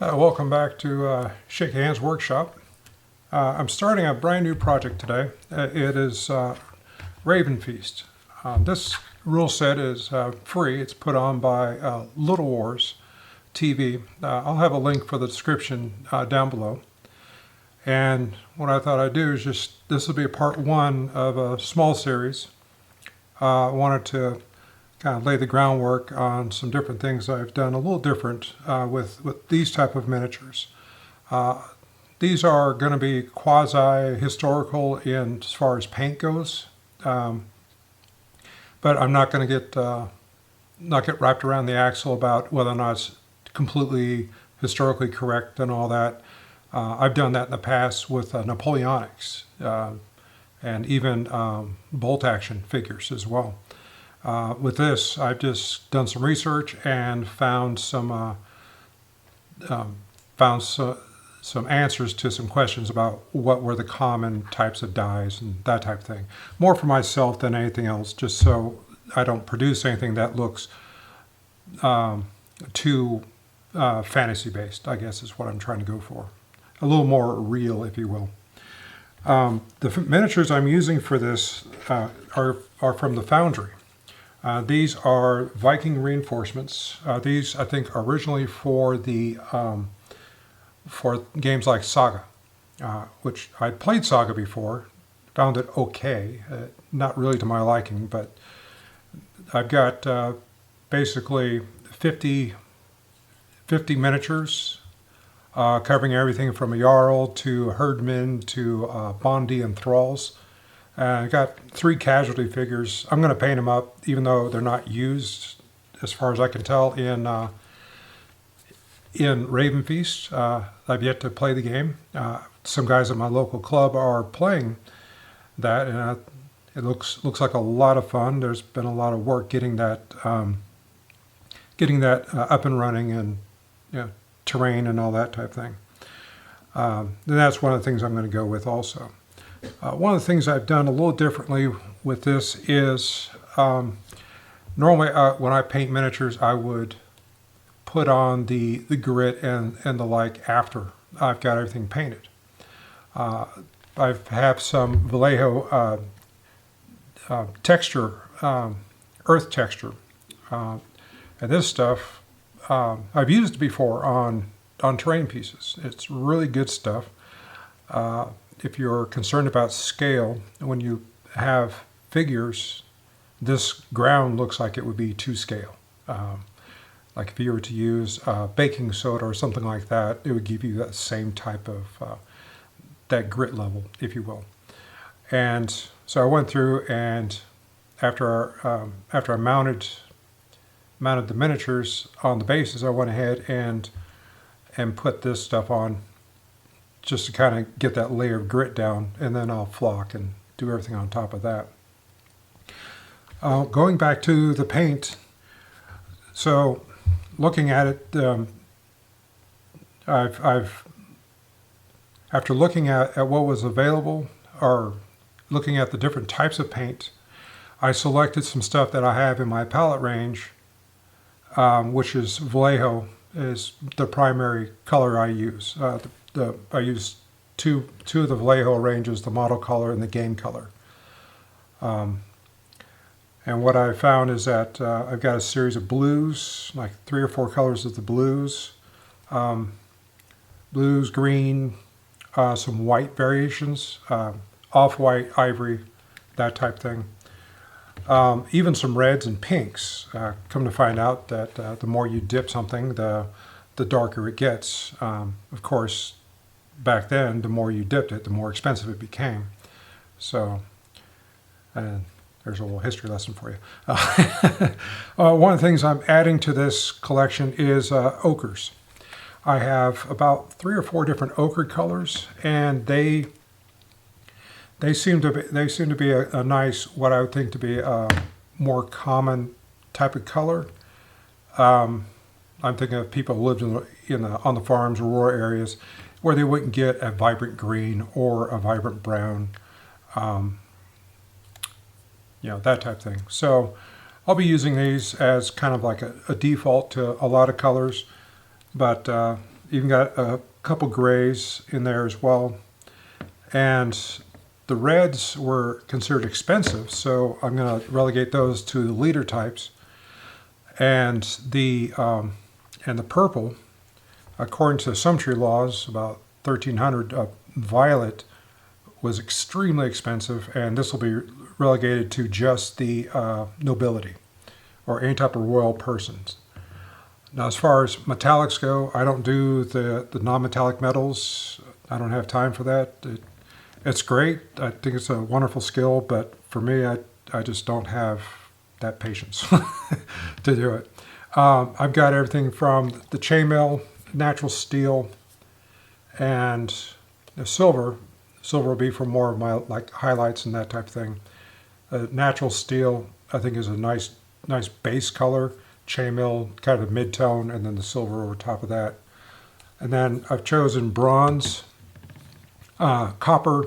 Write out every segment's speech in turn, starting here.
Welcome back to Shake Hands Workshop. I'm starting a brand new project today. It is Ravenfeast. This rule set is free. It's put on by Little Wars TV. I'll have a link for the description down below. And what I thought I'd do is this will be a part one of a small series. I wanted to kind of lay the groundwork on some different things I've done a little different with these type of miniatures. These are going to be quasi-historical in as far as paint goes, but I'm not going to get wrapped around the axle about whether or not it's completely historically correct and all that. I've done that in the past with Napoleonics and even bolt action figures as well. With this, I've just done some research and found some answers to some questions about what were the common types of dyes and that type of thing. More for myself than anything else, just so I don't produce anything that looks too fantasy-based, I guess is what I'm trying to go for. A little more real, if you will. The miniatures I'm using for this are from the Foundry. These are Viking reinforcements. These, I think, are originally for the for games like Saga, which I'd played Saga before, found it okay, not really to my liking, but I've got basically 50 miniatures covering everything from a Jarl to Herdmen to Bondi and Thralls. I got 3 casualty figures. I'm going to paint them up, even though they're not used, as far as I can tell, in Ravenfeast. I've yet to play the game. Some guys at my local club are playing that, and it looks like a lot of fun. There's been a lot of work getting that up and running, and terrain and all that type thing. And that's one of the things I'm going to go with also. One of the things I've done a little differently with this is normally when I paint miniatures, I would put on the grit and the like after I've got everything painted. I have some Vallejo texture, earth texture, and this stuff I've used before on terrain pieces. It's really good stuff. If you're concerned about scale, when you have figures, this ground looks like it would be to scale. Like if you were to use baking soda or something like that, it would give you that same type of that grit level, if you will. And so I went through, and after I mounted the miniatures on the bases, I went ahead and put this stuff on, just to kind of get that layer of grit down, and then I'll flock and do everything on top of that. Going back to the paint, so looking at it, after looking at what was available, or looking at the different types of paint, I selected some stuff that I have in my palette range, which is Vallejo is the primary color I use. I use two of the Vallejo ranges, the model color and the game color. And what I found is that I've got a series of blues, like 3 or 4 colors of the blues, blues, green, some white variations, off-white, ivory, that type thing. Even some reds and pinks. Come to find out that the more you dip something, the darker it gets. Of course, back then, the more you dipped it, the more expensive it became. So, and there's a little history lesson for you. One of the things I'm adding to this collection is ochres. I have about 3 or 4 different ochre colors, and they seem to be a nice, what I would think to be a more common type of color. I'm thinking of people who lived on the farms or rural areas where they wouldn't get a vibrant green or a vibrant brown, that type of thing. So I'll be using these as kind of like a default to a lot of colors, but even got a couple grays in there as well. And the reds were considered expensive, so I'm going to relegate those to the leader types. And the purple, according to some tree laws, about 1300, violet was extremely expensive, and this will be relegated to just the nobility or any type of royal persons. Now, as far as metallics go, I don't do the non-metallic metals. I don't have time for that. It's great. I think it's a wonderful skill, but for me, I just don't have that patience to do it. I've got everything from the chainmail, natural steel, and the silver. Silver will be for more of my like highlights and that type of thing. Natural steel, I think, is a nice base color. Chainmail, kind of a mid-tone, and then the silver over top of that. And then I've chosen bronze, copper,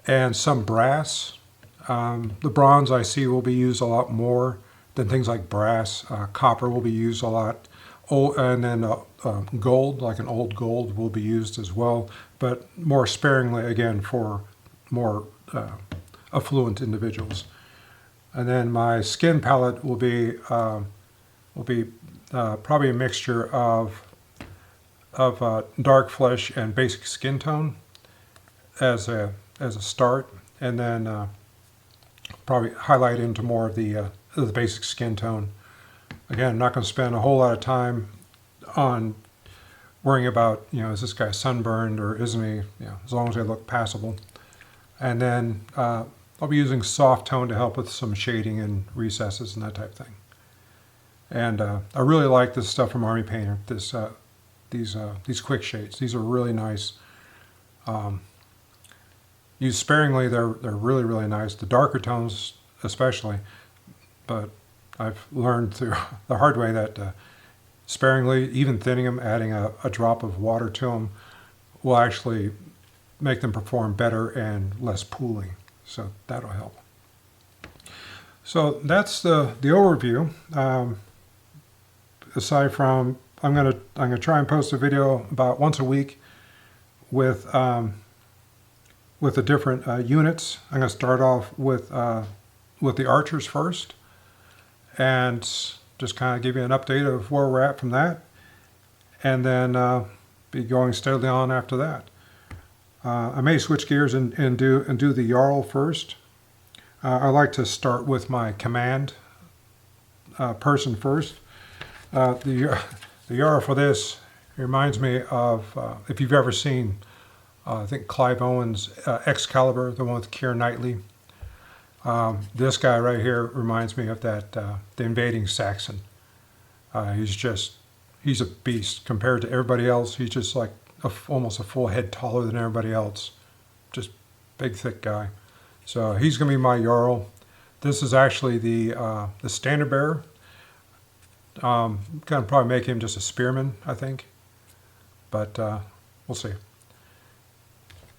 and some brass. The bronze I see will be used a lot more than things like brass. Copper will be used a lot. And then gold, like an old gold, will be used as well, but more sparingly, again, for more affluent individuals. And then my skin palette will be probably a mixture of dark flesh and basic skin tone as a start, and then probably highlight into more of the basic skin tone. Again, I'm not going to spend a whole lot of time on worrying about, is this guy sunburned or isn't he? As long as they look passable. And then I'll be using soft tone to help with some shading and recesses and that type of thing. And I really like this stuff from Army Painter. These quick shades. These are really nice. Used sparingly, they're really, really nice. The darker tones especially, but I've learned through the hard way that sparingly, even thinning them, adding a drop of water to them, will actually make them perform better and less pooling. So that'll help. So that's the overview. Aside from, I'm gonna try and post a video about once a week with the different units. I'm gonna start off with the archers first, and just kind of give you an update of where we're at from that, and then be going steadily on after that. I may switch gears and do the Jarl first. I like to start with my command person first. The Jarl for this reminds me of, if you've ever seen, I think Clive Owen's Excalibur, the one with Keira Knightley. This guy right here reminds me of that, the invading Saxon. He's a beast compared to everybody else. He's just like almost a full head taller than everybody else. Just big, thick guy. So he's going to be my Jarl. This is actually the standard bearer. Going to probably make him just a spearman, I think. But we'll see.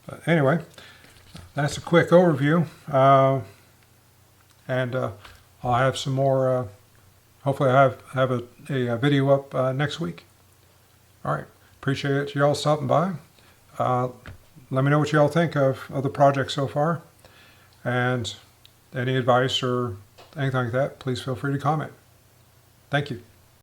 But anyway, that's a quick overview. And I'll have some more, hopefully I have a video up next week. All right. Appreciate y'all stopping by. Let me know what y'all think of the project so far. And any advice or anything like that, please feel free to comment. Thank you.